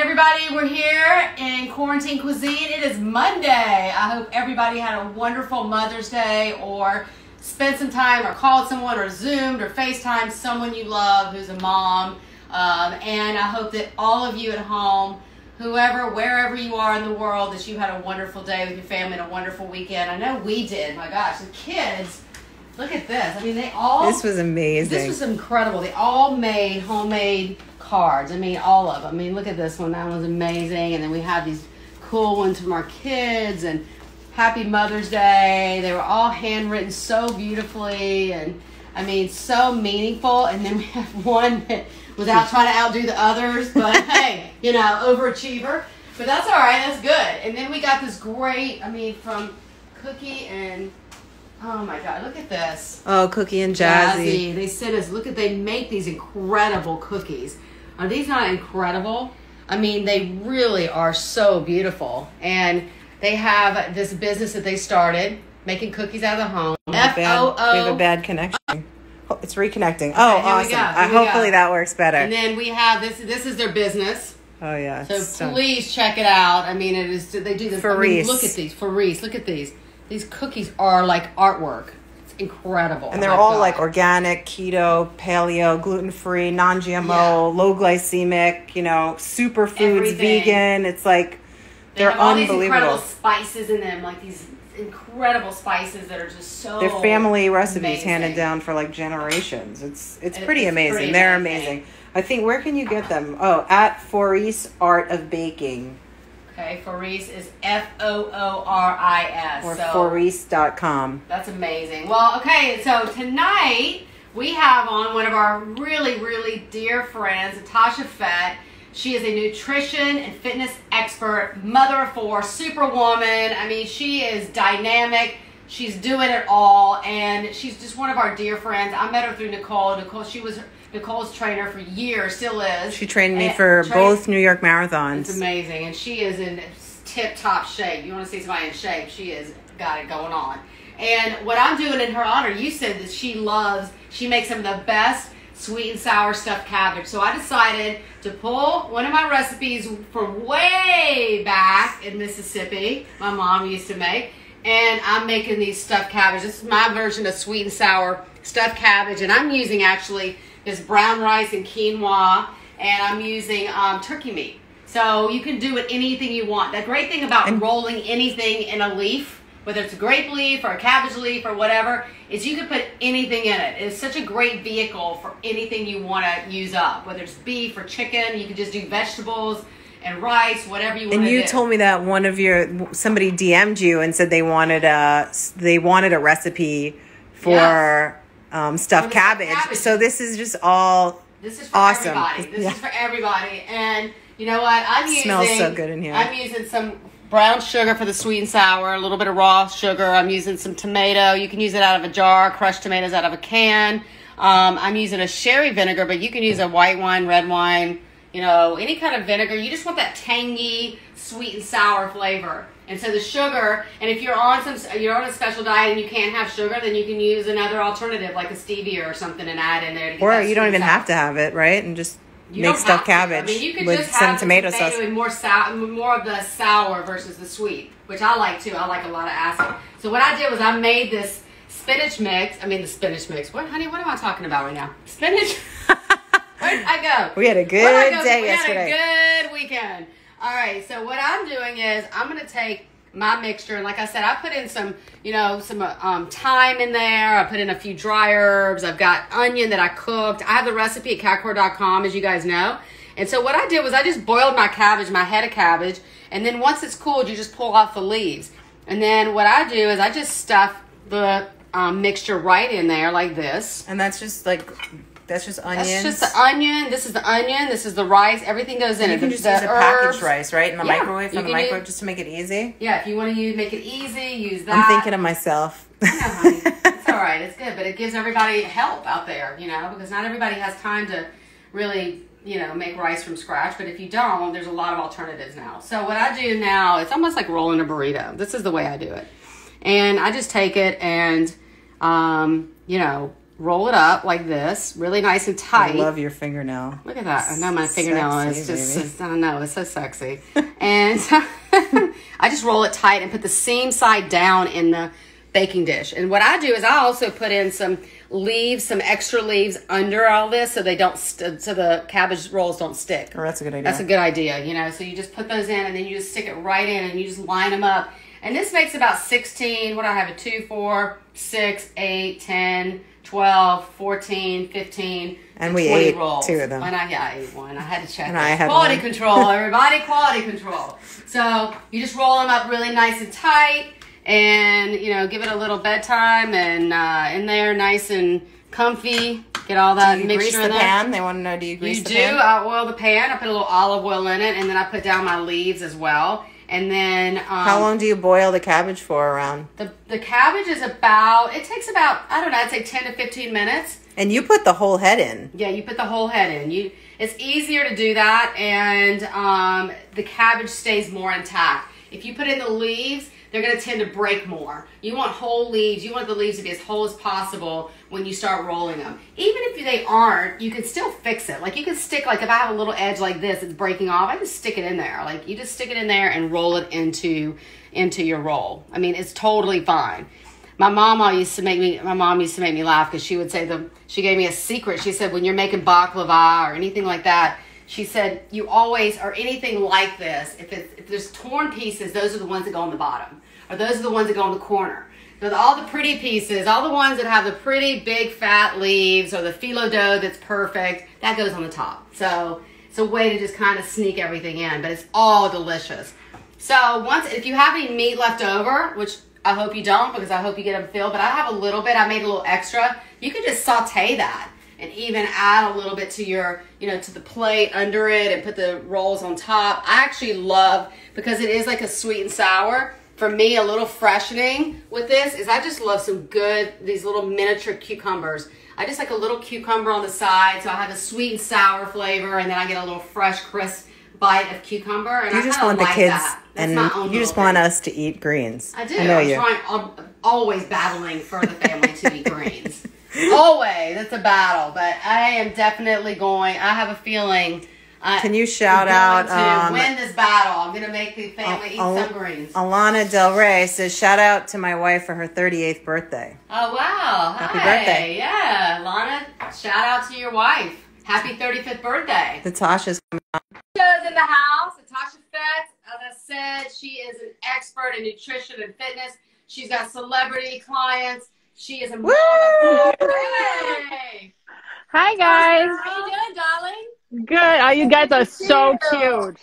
everybody. We're here in CORA-ntine Cuisine. It is Monday. I hope everybody had a wonderful Mother's Day, or spent some time or called someone or Zoomed or FaceTimed someone you love who's a mom. And I hope that all of you at home, whoever, wherever you are in the world, that you had a wonderful day with your family and a wonderful weekend. I know we did. My gosh, the kids, look at this. I mean, This was amazing. This was incredible. They all made homemade cards. I mean, all of them. I mean, look at this one. That one's amazing. And then we have these cool ones from our kids. And Happy Mother's Day. They were all handwritten so beautifully. And, I mean, so meaningful. And then we have one that, without trying to outdo the others, but hey, you know, overachiever. But that's all right. That's good. And then we got this great, I mean, from Cookie and... Oh my God, look at this. Oh, Cookie and Jazzy. They sent us, look at, they make these incredible cookies. Are these not incredible? I mean, they really are so beautiful. And they have this business that they started, making cookies out of the home. F-O-O. We have a bad connection. Oh, it's reconnecting. Okay, oh, awesome. Hopefully that works better. And then we have, this is their business. Oh, yeah. So please check it out. I mean, it is, they do this. I mean, look at these. Faris, look at these. These cookies are like artwork. It's incredible. And they're all like organic, keto, paleo, gluten-free, non-GMO, low glycemic, you know, superfoods, vegan. It's like, they're have all unbelievable. These incredible spices in them, like these incredible spices that are just so They're family recipes amazing. Handed down for like generations. It's pretty amazing. They're amazing. I think, where can you get them? Oh, at Faris Art of Baking. Okay, Faris is F-O-O-R-I-S. Or Faris.com. That's amazing. Well, okay, so tonight we have on one of our really, really dear friends, Natasha Fett. She is a nutrition and fitness expert, mother of four, superwoman. I mean, she is dynamic. She's doing it all, and she's just one of our dear friends. I met her through Nicole. She was Nicole's trainer for years, still is. She trained me for both New York marathons. It's amazing, and she is in tip-top shape. You want to see somebody in shape, she has got it going on. And what I'm doing in her honor, you said that she makes some of the best sweet and sour stuffed cabbage. So I decided to pull one of my recipes from way back in Mississippi, my mom used to make, and I'm making these stuffed cabbage. This is my version of sweet and sour stuffed cabbage, and I'm using actually this brown rice and quinoa, and I'm using turkey meat. So you can do it anything you want. The great thing about rolling anything in a leaf, whether it's a grape leaf or a cabbage leaf or whatever, is you can put anything in it. It's such a great vehicle for anything you want to use up, whether it's beef or chicken. You can just do vegetables and rice, whatever you want to do. And you told me that somebody DM'd you and said they wanted a recipe for stuffed cabbage. So this is just all awesome. Everybody. This is for everybody. And you know what? Smells so good in here. I'm using some brown sugar for the sweet and sour, a little bit of raw sugar. I'm using some tomato. You can use it out of a jar, crushed tomatoes out of a can. I'm using a sherry vinegar, but you can use a white wine, red wine, you know, any kind of vinegar. You just want that tangy, sweet and sour flavor. And so the sugar, and if you're on a special diet and you can't have sugar, then you can use another alternative like a stevia or something and add in there. Or you don't even have to have it, right? And just make stuffed cabbage with some tomato sauce. And more of the sour versus the sweet, which I like too. I like a lot of acid. So what I did was I made this spinach mix. What, honey? What am I talking about right now? Spinach. Where did I go? We had a good day yesterday. We had a good weekend. All right, so what I'm doing is I'm going to take my mixture, and like I said, I put in some thyme in there. I put in a few dry herbs. I've got onion that I cooked. I have the recipe at CatCore.com, as you guys know. And so what I did was I just boiled my head of cabbage, and then once it's cooled, you just pull off the leaves. And then what I do is I just stuff the mixture right in there like this. And that's just onions? That's just the onion. This is the onion. This is the rice. Everything goes in it. You can just use a packaged rice, right? In the microwave, just to make it easy? Yeah, if you want to make it easy, use that. I'm thinking of myself. No, honey. It's all right. It's good. But it gives everybody help out there, you know, because not everybody has time to really, you know, make rice from scratch. But if you don't, there's a lot of alternatives now. So what I do now, it's almost like rolling a burrito. This is the way I do it. And I just take it and, roll it up like this, really nice and tight. I love your fingernail. Look at that. I know my fingernail is just, I don't know, it's so sexy. And I just roll it tight and put the seam side down in the baking dish. And what I do is I also put in some leaves, some extra leaves under all this so they don't, so the cabbage rolls don't stick. Oh, that's a good idea. That's a good idea, you know. So you just put those in and then you just stick it right in and you just line them up. And this makes about 16, what do I have, a 2, 4, 6, 8, 10, 12, 14, 15, and we 20 ate rolls. 2 of them. And I ate one. I had to check. And I had quality one. control, everybody, quality control. So you just roll them up really nice and tight and, you know, give it a little bedtime and in there nice and comfy. Get all that mixture in there. Do you grease the pan? They want to know, do you grease the pan? You do. I oil the pan. I put a little olive oil in it and then I put down my leaves as well. And then how long do you boil the cabbage for around? The cabbage is about, it takes about, I don't know, I'd say 10 to 15 minutes. And you put the whole head in. Yeah, you put the whole head in. It's easier to do that, and the cabbage stays more intact. If you put in the leaves, they're going to tend to break more. You want whole leaves. You want the leaves to be as whole as possible when you start rolling them. Even if they aren't, you can still fix it. Like you can stick, like if I have a little edge like this, it's breaking off, I just stick it in there. Like you just stick it in there and roll it into your roll. I mean, it's totally fine. My mom used to make me laugh because she would say she gave me a secret. She said, when you're making baklava or anything like that, she said, you always, or anything like this, if there's torn pieces, those are the ones that go on the bottom. Or those are the ones that go in the corner. So all the pretty pieces, all the ones that have the pretty big fat leaves or the phyllo dough that's perfect, that goes on the top. So it's a way to just kind of sneak everything in, but it's all delicious. So if you have any meat left over, which I hope you don't because I hope you get them filled, but I have a little bit, I made a little extra. You can just saute that and even add a little bit to your, to the plate under it and put the rolls on top. I actually love, because it is like a sweet and sour, for me, a little freshening with this is I just love these little miniature cucumbers. I just like a little cucumber on the side, so I have a sweet and sour flavor, and then I get a little fresh, crisp bite of cucumber. And you just want the kids, and you just want us to eat greens. I do. I know you. I'm always battling for the family to eat greens. Always. It's a battle, but I am definitely going. I have a feeling. Can you shout out to win this battle? I'm going to make the family eat some greens. Alana Del Rey says, shout out to my wife for her 38th birthday. Oh, wow. Happy birthday. Yeah. Lana, shout out to your wife. Happy 35th birthday. Natasha's coming on. Natasha's in the house. Natasha Fett, as I said, she is an expert in nutrition and fitness. She's got celebrity clients. She is a mom. Hey. Hi, guys. How you doing, darling? Good. Oh, you guys are so cute.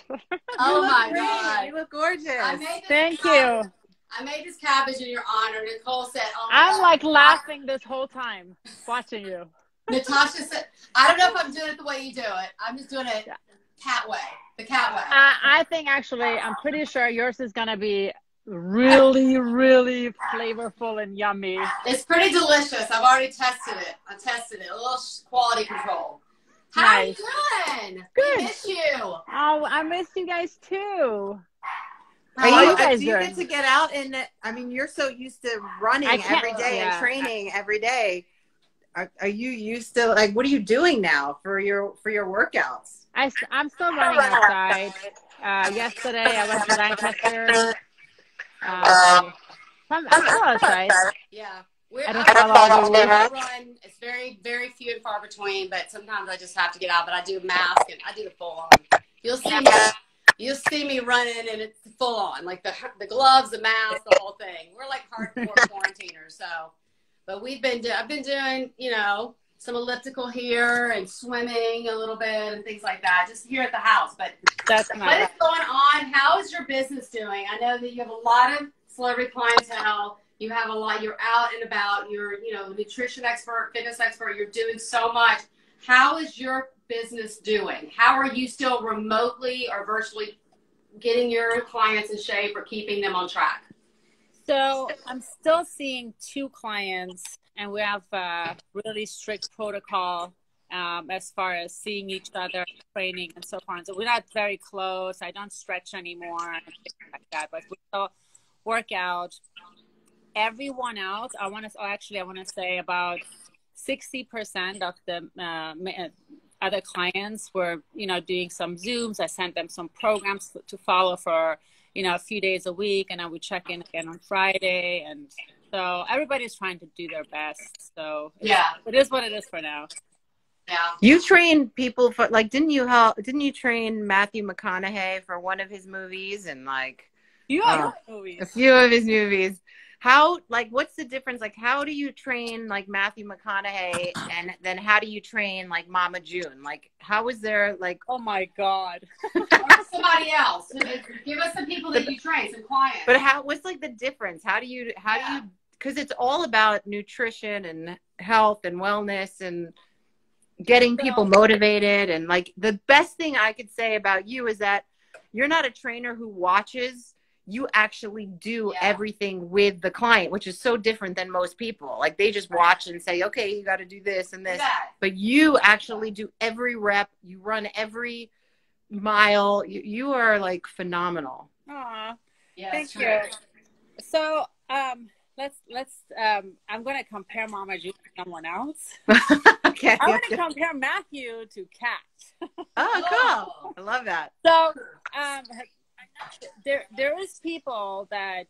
Oh my God, you look gorgeous. Thank you. I made this cabbage in your honor. Nicole said, "Oh my I'm God." like laughing this whole time watching you. Natasha said, "I don't know if I'm doing it the way you do it. I'm just doing it cat way, the cat way." I think actually, I'm pretty sure yours is gonna be really, really flavorful and yummy. It's pretty delicious. I've already tested it. I tested it. A little quality control. How Nice. are you doing? Good. I miss you. Oh, I miss you guys too. Do you you guys get doing? to get out and, I mean, you're so used to running every day and training every day. Are you used to, like, what are you doing now for your workouts? I'm still running outside. Yesterday I went to Lancaster. I'm still outside. Yeah. I don't follow all the rules. Run. It's very, very few and far between, but sometimes I just have to get out. But I do mask and I do the full on. You'll see me running and it's full on, like the gloves, the mask, the whole thing. We're like hardcore quarantiners. So, but I've been doing, some elliptical here and swimming a little bit and things like that, just here at the house. But That's what is going on? How is your business doing? I know that you have a lot of celebrity clientele. You have a lot, you're out and about, you're, nutrition expert, fitness expert, you're doing so much. How is your business doing? How are you still remotely or virtually getting your clients in shape or keeping them on track? So I'm still seeing 2 clients, and we have a really strict protocol as far as seeing each other, training, and so on. So we're not very close. I don't stretch anymore and things like that, but we still work out. Everyone else, I want to say about 60% of the other clients were, you know, doing some Zooms. I sent them some programs to follow for, you know, a few days a week, and I would check in again on Friday. And so everybody's trying to do their best. So it is what it is for now. Yeah. You train people for, like, didn't you train Matthew McConaughey for one of his movies, and like Movies. a few of his movies? How, like, what's the difference? Like, how do you train like Matthew McConaughey, and then how do you train like Mama June? Like, how is there, like, oh my God. Somebody else. Give us some people that you train, some clients. But what's like the difference? How do you, because it's all about nutrition and health and wellness and getting people motivated. And like, the best thing I could say about you is that you're not a trainer who watches. You actually do everything with the client, which is so different than most people. Like, they just watch and say, okay, you got to do this and this. But you actually do every rep. You run every mile. You are like phenomenal. Aw, thank you. So let's I'm going to compare Mama June to someone else. Okay. I'm going to compare Matthew to Kat. Oh, cool. I love that. So there is people that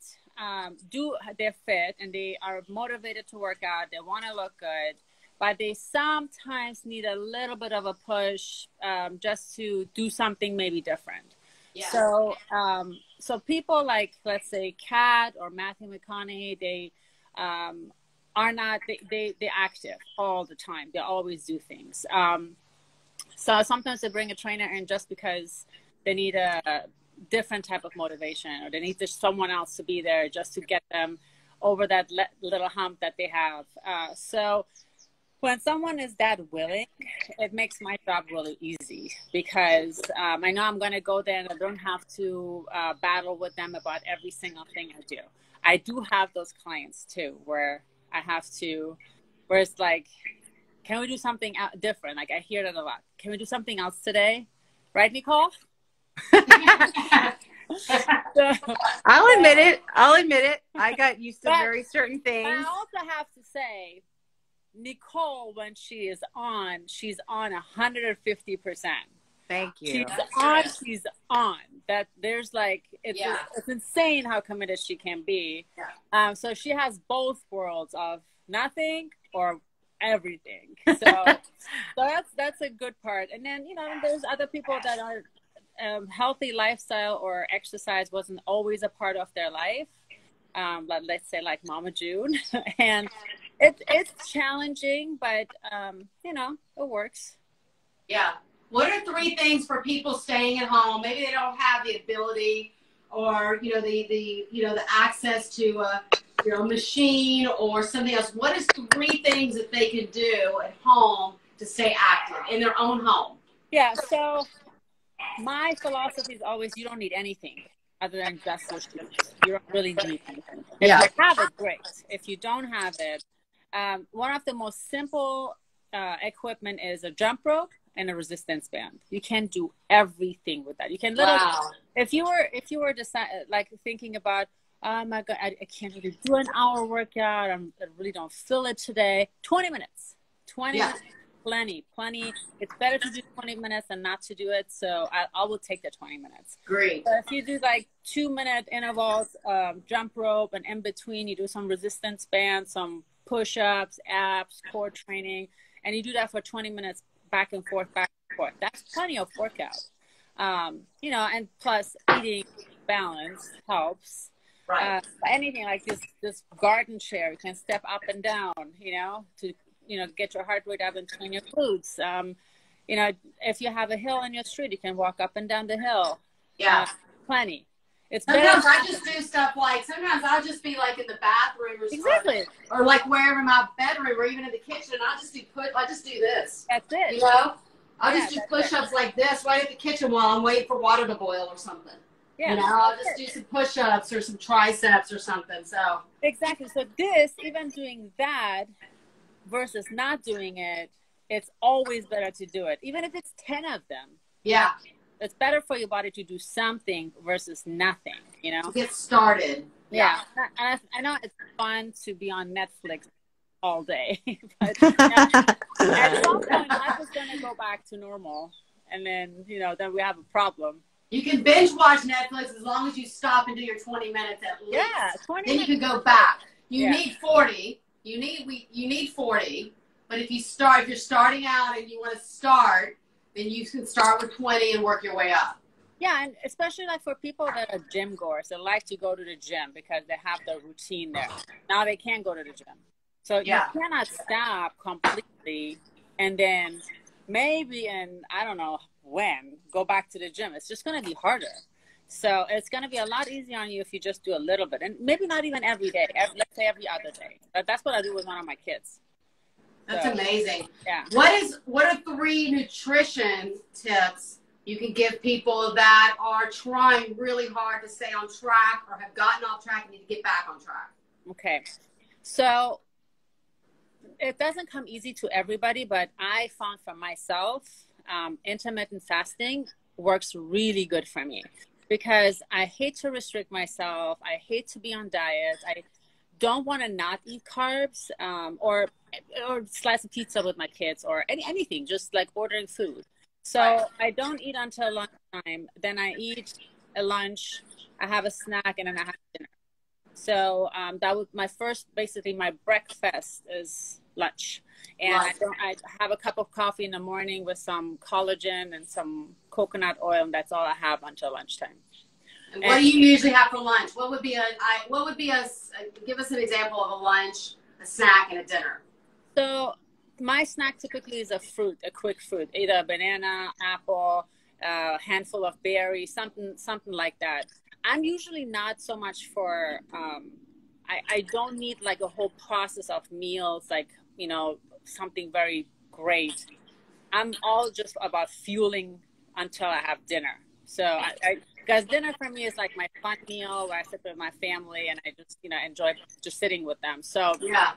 they're fit and they are motivated to work out. They want to look good, but they sometimes need a little bit of a push just to do something maybe different. Yeah. So so people like, let's say, Kat or Matthew McConaughey, they are not, they're active all the time. They always do things. So sometimes they bring a trainer in just because they need a different type of motivation, or they need just someone else to be there just to get them over that little hump that they have. So when someone is that willing, it makes my job really easy, because I know I'm going to go there and I don't have to battle with them about every single thing I do. I do have those clients too, where I have to, where it's like, can we do something different? Like, I hear that a lot. Can we do something else today? Right, Nicole? I'll admit it. I got used to very certain things. I also have to say, Nicole, when she's on 150%. Thank you. She's on. That there's like, it's insane how committed she can be. Yeah. So she has both worlds of nothing or everything. So that's a good part. And then, you know, there's other people that are healthy lifestyle or exercise wasn't always a part of their life. Let's say like Mama June, and it's challenging, but you know, it works. Yeah. What are 3 things for people staying at home? Maybe they don't have the ability, or you know, the access to a machine or something else. What is 3 things that they can do at home to stay active in their own home? Yeah. So my philosophy is always, you don't need anything other than just your shoes. You don't really need anything. If you have it, great. If you don't have it, one of the most simple equipment is a jump rope and a resistance band. You can do everything with that. You can literally, if you were like thinking about, oh my God, I can't really do an hour workout. I really don't feel it today. 20 minutes. 20 minutes. Plenty. It's better to do 20 minutes than not to do it. So I will take the 20 minutes. Great. So if you do like 2-minute intervals, jump rope, and in between you do some resistance bands, some push-ups, abs, core training, and you do that for 20 minutes back and forth. That's plenty of workout. You know, and plus eating balance helps. Right. Anything like this garden chair, you can step up and down, you know, to get your heart rate up and train your glutes. You know, if you have a hill in your street, you can walk up and down the hill. Yeah. Plenty. It's sometimes I just do stuff like, sometimes I'll just be like in the bathroom or something. Exactly. Or like wherever, in my bedroom or even in the kitchen, and I just do this. That's it. You know? I'll just do push-ups like this right at the kitchen while I'm waiting for water to boil or something. Yeah. You know, I'll just do some push-ups or some triceps or something. So exactly. So this, even doing that versus not doing it, it's always better to do it, even if it's 10 of them. Yeah. It's better for your body to do something versus nothing, you know? To get started. Yeah. I know it's fun to be on Netflix all day. But yeah, at some point, life is going to go back to normal. And then, you know, then we have a problem. You can binge watch Netflix as long as you stop and do your 20 minutes at least. Yeah, 20 then minutes. You can go back. You Yeah. need 40. You need 40. But if you're starting out and you want to start, then you can start with 20 and work your way up. Yeah, and especially like for people that are gym goers, they like to go to the gym because they have the routine there. Now they can't go to the gym. So Yeah. you cannot stop completely and then maybe I don't know when, go back to the gym. It's just going to be harder. So it's going to be a lot easier on you if you just do a little bit. And maybe not even every day. Let's say every other day. But that's what I do with one of my kids. That's amazing. Yeah. What are 3 nutrition tips you can give people that are trying really hard to stay on track or have gotten off track and need to get back on track? Okay. So it doesn't come easy to everybody, but I found for myself, intermittent fasting works really good for me because I hate to restrict myself. I hate to be on diets. I don't want to not eat carbs or slice of pizza with my kids or anything, just like ordering food. So I don't eat until lunchtime. Then I eat a lunch, I have a snack, and then I have dinner. So that was basically my breakfast is lunch. And I have a cup of coffee in the morning with some collagen and some coconut oil, and that's all I have until lunchtime. And what do you usually have for lunch? What would be give us an example of a lunch, a snack, and a dinner? So my snack typically is a quick fruit, either a banana, apple, a handful of berries, something like that. I'm usually not so much for, I don't need like a whole process of meals, like, you know, something very great. I'm all just about fueling until I have dinner. So because dinner for me is like my fun meal where I sit with my family and I just, you know, enjoy just sitting with them. So yeah,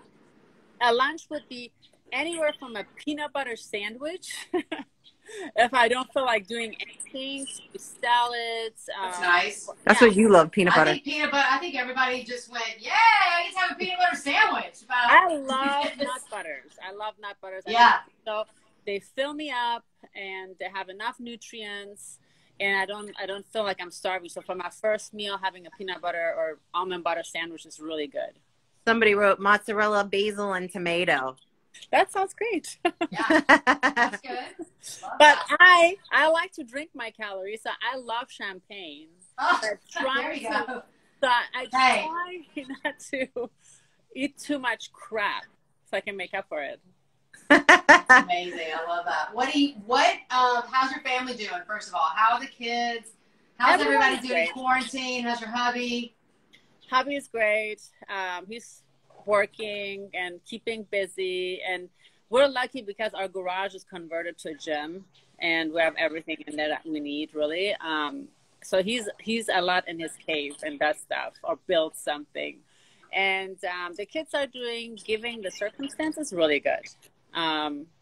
a lunch would be anywhere from a peanut butter sandwich. If I don't feel like doing anything, salads. That's nice. That's what you love, peanut butter. I think everybody just went, yay, I get to have a peanut butter sandwich. I love nut butters. I love nut butters. Yeah. So they fill me up and they have enough nutrients and I don't feel like I'm starving. So for my first meal, having a peanut butter or almond butter sandwich is really good. Somebody wrote mozzarella, basil, and tomato. That sounds great. Yeah, that's good. But I like to drink my calories, so I love champagne. Oh, there you go. So I try not to eat too much crap so I can make up for it. That's amazing. I love that. How's your family doing, first of all? How are the kids? How's everybody doing in quarantine? How's your hubby? Hubby is great. He's working and keeping busy, and we're lucky because our garage is converted to a gym and we have everything in there that we need, really. So he's a lot in his cave and does stuff or builds something, and the kids are giving the circumstances really good.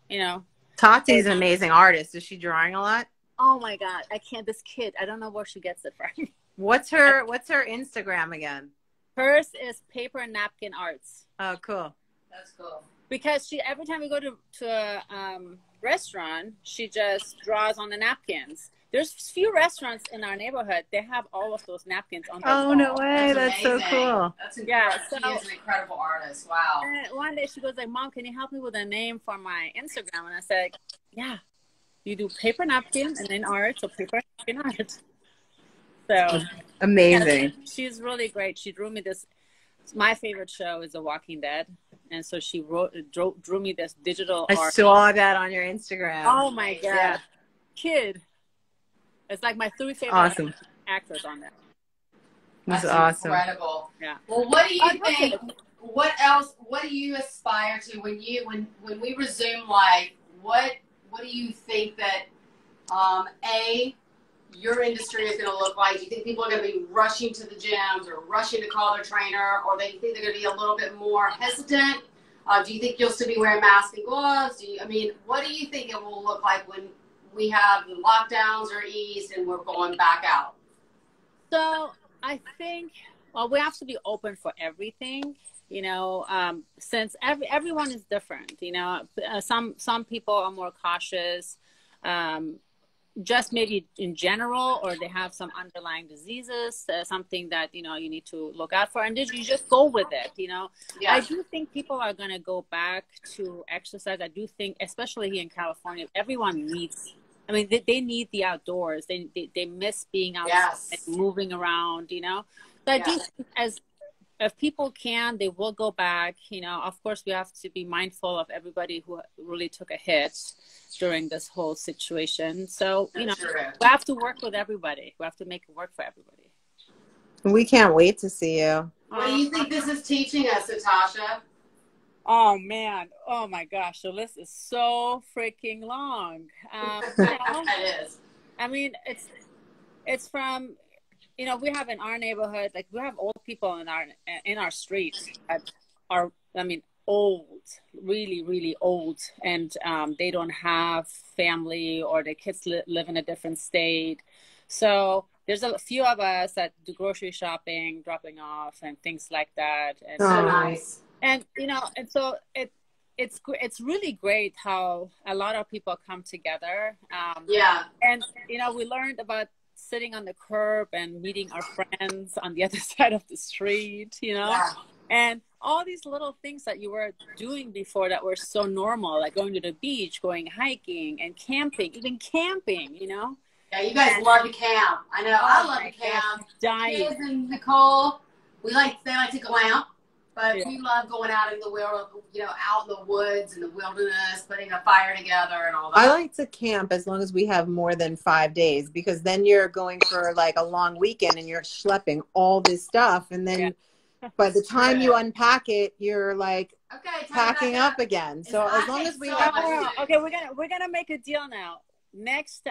You know, Tati's an amazing artist. Is she drawing a lot? Oh my God, this kid, I don't know where she gets it from. What's her Instagram again? Hers is Paper and Napkin Arts. Oh, cool. That's cool. Because every time we go to a restaurant, she just draws on the napkins. There's few restaurants in our neighborhood. They have all of those napkins on their wall. No way. That's so cool. That's incredible. Yeah, she is an incredible artist. Wow. And one day she goes like, Mom, can you help me with a name for my Instagram? And I said, yeah, you do paper napkin and then art, so paper napkin art. So amazing. Yeah, she's really great. She drew me this. My favorite show is The Walking Dead, and so she drew me this digital art. I saw that on your Instagram. Oh my God, yeah. Kid! It's like my 3 favorite actors on there. That's awesome. Incredible. Yeah. Well, what do you think? What else? What do you aspire to when we resume life? What do you think that your industry is going to look like? Do you think people are going to be rushing to the gyms or rushing to call their trainer, or they think they're going to be a little bit more hesitant? Do you think you'll still be wearing masks and gloves? What do you think it will look like when we have the lockdowns are eased and we're going back out? So I think, we have to be open for everything. you know, since everyone is different, you know, some people are more cautious, just maybe in general, or they have some underlying diseases, something that, you know, you need to look out for, and then you just go with it, you know. Yeah. I do think people are going to go back to exercise. I do think, especially here in California, everyone needs, I mean, they need the outdoors. They miss being outside, and moving around, you know. So I do think if people can, they will go back. You know, of course, we have to be mindful of everybody who really took a hit during this whole situation. So, you know, we have to work with everybody. We have to make it work for everybody. We can't wait to see you. What do you think this is teaching us, Natasha? Oh, man. Oh, my gosh. The list is so freaking long. You know, It is. I mean, it's from, you know, we have in our neighborhood, like, we have old people in our street that are, I mean, old, really, really old, and they don't have family, or their kids live in a different state. So there's a few of us that do grocery shopping, dropping off, and things like that. And so nice. And, you know, and so it's really great how a lot of people come together. And, you know, we learned about sitting on the curb and meeting our friends on the other side of the street, you know, and all these little things that you were doing before that were so normal, like going to the beach, going hiking, and camping, even camping, you know. Yeah, you guys love to camp. I know. I love to camp. Kids and Nicole, they like to glamp, but we love going out in the world, you know, out in the woods and the wilderness, putting a fire together and all that. I like to camp as long as we have more than 5 days, because then you're going for like a long weekend and you're schlepping all this stuff, and then by the time you unpack it, you're like packing up again. So as long as we have, okay, we're gonna make a deal now. Next,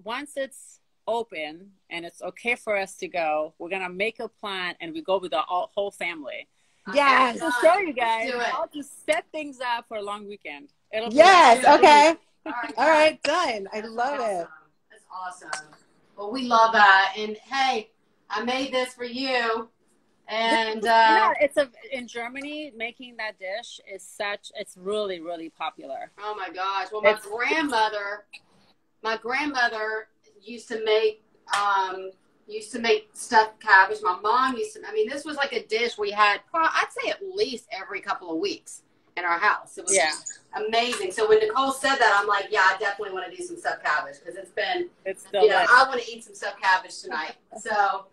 once it's open and it's okay for us to go, we're gonna make a plan and we go with the whole family. Yes. I'll show you guys. I'll just set things up for a long weekend. It'll be okay. All right, done. I love it. That's awesome. Well, we love that. And hey, I made this for you. And in Germany, making that dish is it's really, really popular. Oh my gosh. Well, my grandmother used to make stuffed cabbage. My mom used to, I mean, this was like a dish we had, I'd say at least every couple of weeks in our house. It was amazing. So when Nicole said that, I'm like, yeah, I definitely want to do some stuffed cabbage, because it's still, you know, I want to eat some stuffed cabbage tonight. So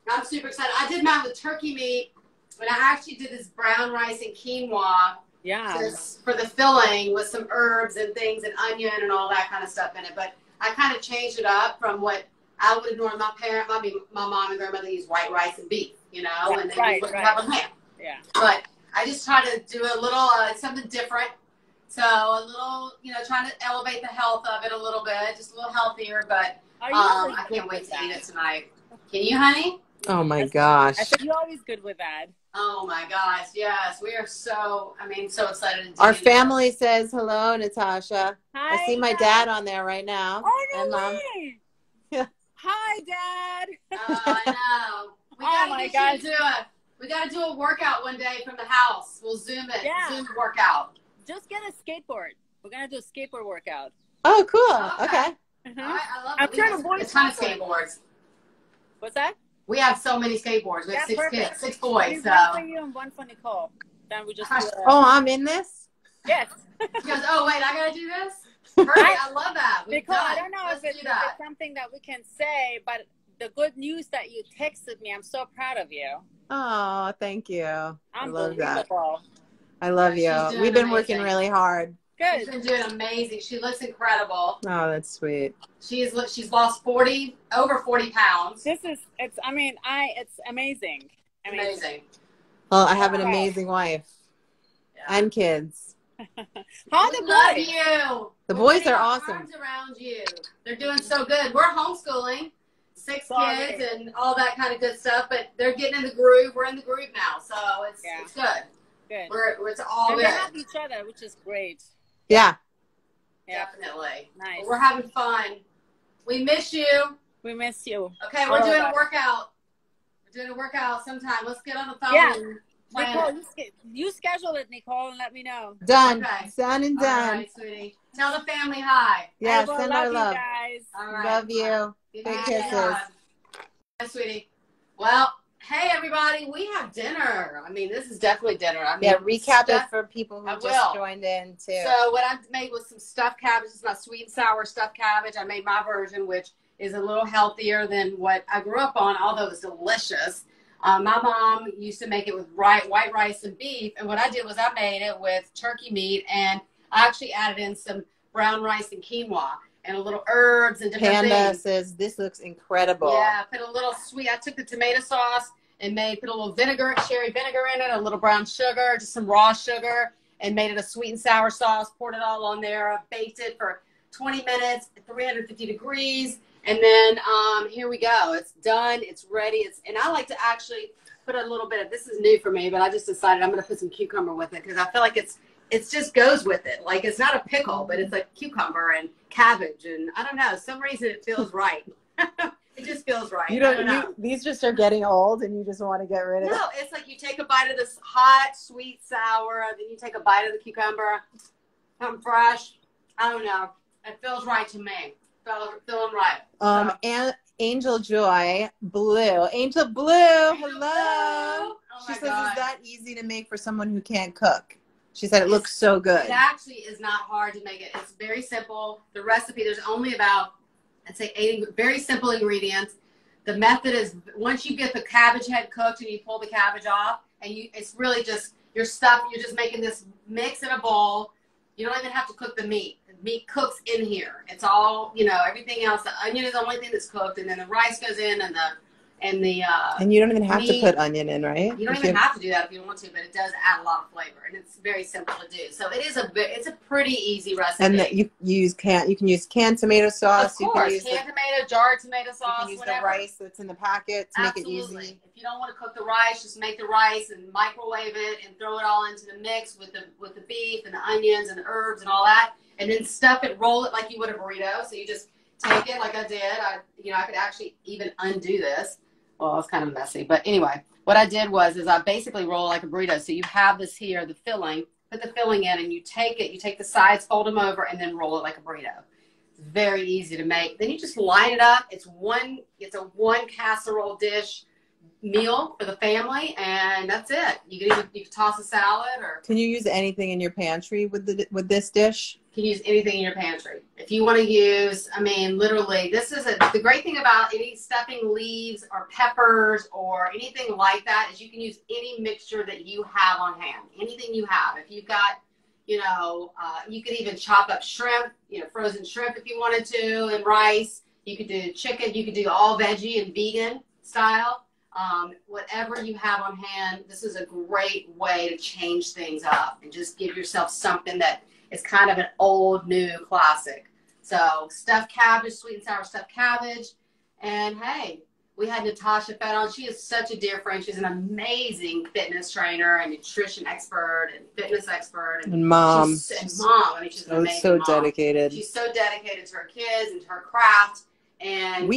I'm super excited. I did mine with turkey meat, but I actually did this brown rice and quinoa. For the filling, with some herbs and things and onion and all that kind of stuff in it. But I kind of changed it up from what I would have known. My mom and grandmother used white rice and beef, you know, and then we wouldn't have a ham. Yeah. But I just try to do a little something different. So a little, you know, trying to elevate the health of it a little bit, just a little healthier. But I can't wait to eat it tonight. Can you, honey? Oh my gosh. I said you're always good with that. Oh my gosh, yes. We are so excited to do Our family says hello, Natasha. Hi, I see my dad on there right now. Oh, no and Mom. way. Yeah. Hi, Dad. Oh, I know. We gotta do a workout one day from the house. We'll Zoom it. Yeah. Zoom workout. Just get a skateboard. We're gonna do a skateboard workout. Oh, cool. Okay. All right, I love it. I'm trying to avoid a ton of skateboards. What's that? We have so many skateboards. We have 6 kids, 6 boys. So. One for you and one for Nicole. Then we just. Oh, I'm in this? Yes. She goes, oh wait, I gotta do this. Perfect. I love that. Nicole, I don't know if it's something that we can say, but the good news that you texted me, I'm so proud of you. Oh, thank you. I love that. I you. love you. We've been working really hard. Good. She's been doing amazing. She looks incredible. Oh, that's sweet. She's lost over 40 pounds. It's amazing. Amazing. Well, I have an amazing wife and kids. How are the love you. The boys are awesome. Arms around you. They're doing so good. We're homeschooling 6 kids and all that kind of good stuff, but they're getting in the groove. We're in the groove now, so it's good. Good. It's all good. We have each other, which is great. Yeah. Definitely. Nice. We're having fun. We miss you. We miss you. Okay, we're doing a workout. We're doing a workout sometime. Let's get on the phone and plan Nicole, it. you schedule it, Nicole, and let me know. Done. Okay. Done and All done. right, sweetie. Tell the family hi. Yeah, Everyone, send our you love. guys. All right. Love you. Give Big me a kisses. hug. Hi, sweetie. Well, hey, everybody. We have dinner. I mean, this is definitely dinner. I mean, Yeah, recap it stuff- for people who I just will. joined in too. So what I made was some stuffed cabbage. It's not sweet and sour stuffed cabbage. I made my version, which is a little healthier than what I grew up on, although it's delicious. My mom used to make it with white rice and beef, and what I did was I made it with turkey meat, and I actually added in some brown rice and quinoa and a little herbs and different Panda things. says this looks incredible. Yeah, put a little sweet. I took the tomato sauce and put a little vinegar, cherry vinegar in it, a little brown sugar, just some raw sugar, and made it a sweet and sour sauce. Poured it all on there. I baked it for 20 minutes at 350 degrees. And then here we go. It's done. It's ready. And I like to actually put a little bit of, this is new for me, but I just decided I'm going to put some cucumber with it because I feel like it just goes with it. Like it's not a pickle, but it's like cucumber and cabbage. And I don't know, some reason it feels right. It just feels right. These just are getting old and you just want to get rid of it. No, it's like you take a bite of this hot, sweet, sour, then you take a bite of the cucumber. I'm fresh. I don't know. It feels right to me. Feeling right. And Angel Joy Blue. Angel Blue, hello. Oh She my says, God. is that easy to make for someone who can't cook? She said it looks so good. It actually is not hard to make it. It's very simple. The recipe, there's only about, I'd say 8 very simple ingredients. The method is once you get the cabbage head cooked and you pull the cabbage off, and it's really just your stuff. You're just making this mix in a bowl. You don't even have to cook the meat. The meat cooks in here. It's all, everything else. The onion is the only thing that's cooked, and then the rice goes in, and you don't even have meat. to put onion in, right? You don't even have to do that if you don't want to, but it does add a lot of flavor, and it's very simple to do. So it's a pretty easy recipe. And you can use canned tomato sauce. Of course, you can use tomato, jarred tomato sauce. You can use whatever. the rice that's in the packet to Absolutely. make it easy. If you don't want to cook the rice, just make the rice and microwave it and throw it all into the mix with the beef and the onions and the herbs and all that, and then stuff it, roll it like you would a burrito. So you just take it like I did. I could actually even undo this. Well, it's kind of messy, but anyway, what I did was I basically roll like a burrito. So you have this here, the filling, put the filling in, and you take the sides, fold them over, and then roll it like a burrito. It's very easy to make. Then you just line it up. It's a one casserole dish meal for the family, and that's it. You can toss a salad, or can you use anything in your pantry with this dish? You can use anything in your pantry. If you want to use, literally, the great thing about any stuffing leaves or peppers or anything like that is you can use any mixture that you have on hand. Anything you have. If you've got, you could even chop up shrimp, frozen shrimp if you wanted to, and rice. You could do chicken. You could do all veggie and vegan style. Whatever you have on hand, this is a great way to change things up and just give yourself something that is kind of an old, new classic. So stuffed cabbage, sweet and sour stuffed cabbage. And hey, we had Natasha Fett on. She is such a dear friend. She's an amazing fitness trainer and nutrition expert and fitness expert. And mom. She's an amazing mom. Dedicated. She's so dedicated to her kids and to her craft. And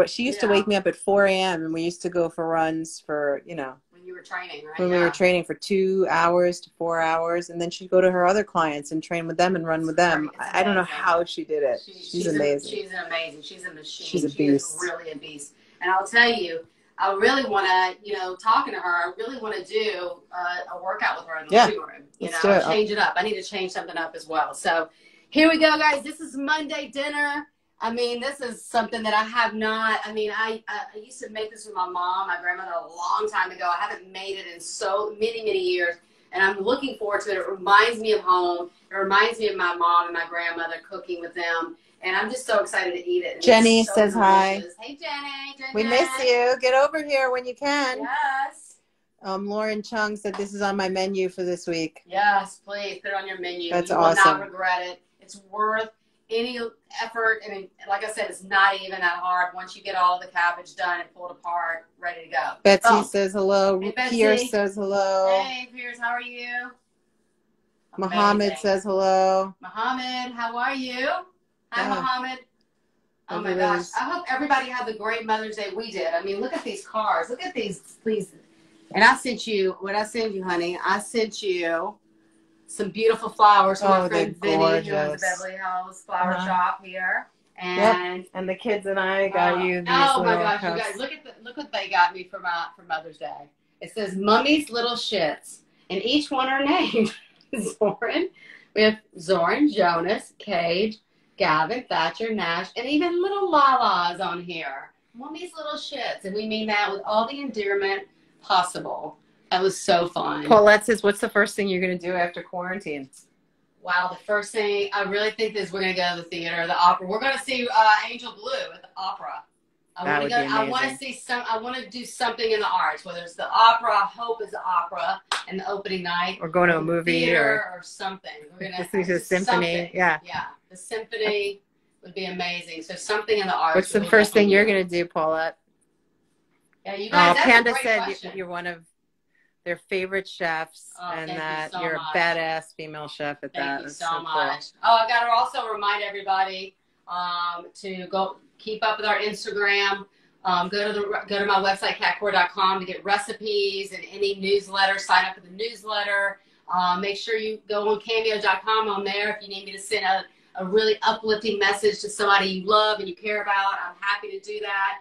she used to wake me up at 4 a.m. and we used to go for runs for, when you were training, right? When we were training for 2 hours to 4 hours, and then she'd go to her other clients and train with them and run with them. I don't know how she did it. She's amazing. She's amazing. She's a machine. She's a beast. She is really a beast. And I'll tell you, I really want to, talking to her, I really want to do a workout with her in the living room. Change it up. I need to change something up as well. So here we go, guys. This is Monday dinner. This is something that I have not, I used to make this with my mom, my grandmother, a long time ago. I haven't made it in so many, many years, and I'm looking forward to it. It reminds me of home. It reminds me of my mom and my grandmother cooking with them, and I'm just so excited to eat it. And Jenny says hi. Hey, Jenny. We miss you. Get over here when you can. Yes. Lauren Chung said this is on my menu for this week. Yes, please put it on your menu. That's you awesome. You will not regret it. It's worth any effort, and like I said, it's not even that hard once you get all the cabbage done and pulled apart, ready to go. Betsy says hello. Hey, Betsy. Pierce says hello. Hey, Pierce, how are you? Muhammad says hello. Muhammad, how are you? Hi, Yeah. Muhammad. Oh my gosh. I hope everybody had the great Mother's Day we did. Look at these cars. Look at these And I sent you, what I sent you, honey? I sent you some beautiful flowers from my friend Vinny, who owns the Beverly Hills Flower Shop here. And and the kids and I got you these oh my little gosh, cups. you guys, look what they got me for Mother's Day. It says Mummy's Little Shits, and each one are named Zoran. We have Zoran, Jonas, Cage, Gavin, Thatcher, Nash, and even little Lala's on here. Mummy's Little Shits, and we mean that with all the endearment possible. That was so fun. Paulette says, what's the first thing you're going to do after quarantine? Wow, the first thing I really think is we're going to go to the theater, the opera. We're going to see Angel Blue at the opera. I want to see I want to do something in the arts, whether it's the opera. I hope it's the opera and the opening night. Or going to a movie or something. We're going to see the symphony. Something. Yeah. Yeah, the symphony would be amazing. So something in the arts. What's the first thing you're going to do, Paulette? Yeah, you guys. Panda said you're one of their favorite chefs, and that you're a badass female chef at that. Thank you so much. Cool. Oh, I got to also remind everybody to go keep up with our Instagram. Go to my website, catcore.com, to get recipes and any newsletter. Sign up for the newsletter. Make sure you go on cameo.com on there if you need me to send a really uplifting message to somebody you love and you care about. I'm happy to do that.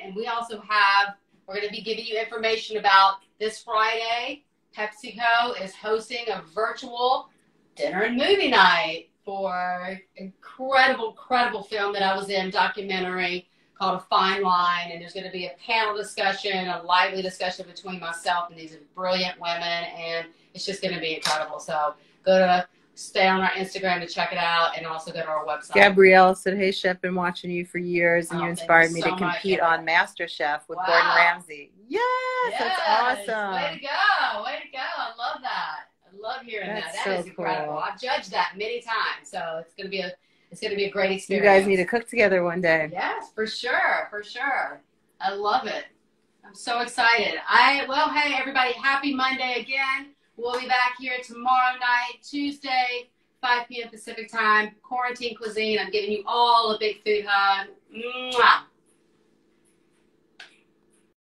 And we also we're going to be giving you information about this Friday. PepsiCo is hosting a virtual dinner and movie night for incredible film that I was in, documentary called A Fine Line. And there's going to be a panel discussion, a lively discussion between myself and these brilliant women. And it's just going to be incredible. So stay on our Instagram to check it out, and also go to our website. Gabrielle said, hey, Chef, been watching you for years, and you inspired me to compete on MasterChef with Gordon Ramsay. Yes, that's awesome. Way to go. I love that. I love hearing that. That is incredible. I've judged that many times, so it's going to be a great experience. You guys need to cook together one day. Yes, for sure. I love it. I'm so excited. Hey, everybody, happy Monday again. We'll be back here tomorrow night, Tuesday, 5 p.m. Pacific time. CORA-ntine Cuisine. I'm giving you all a big food hug. Mwah.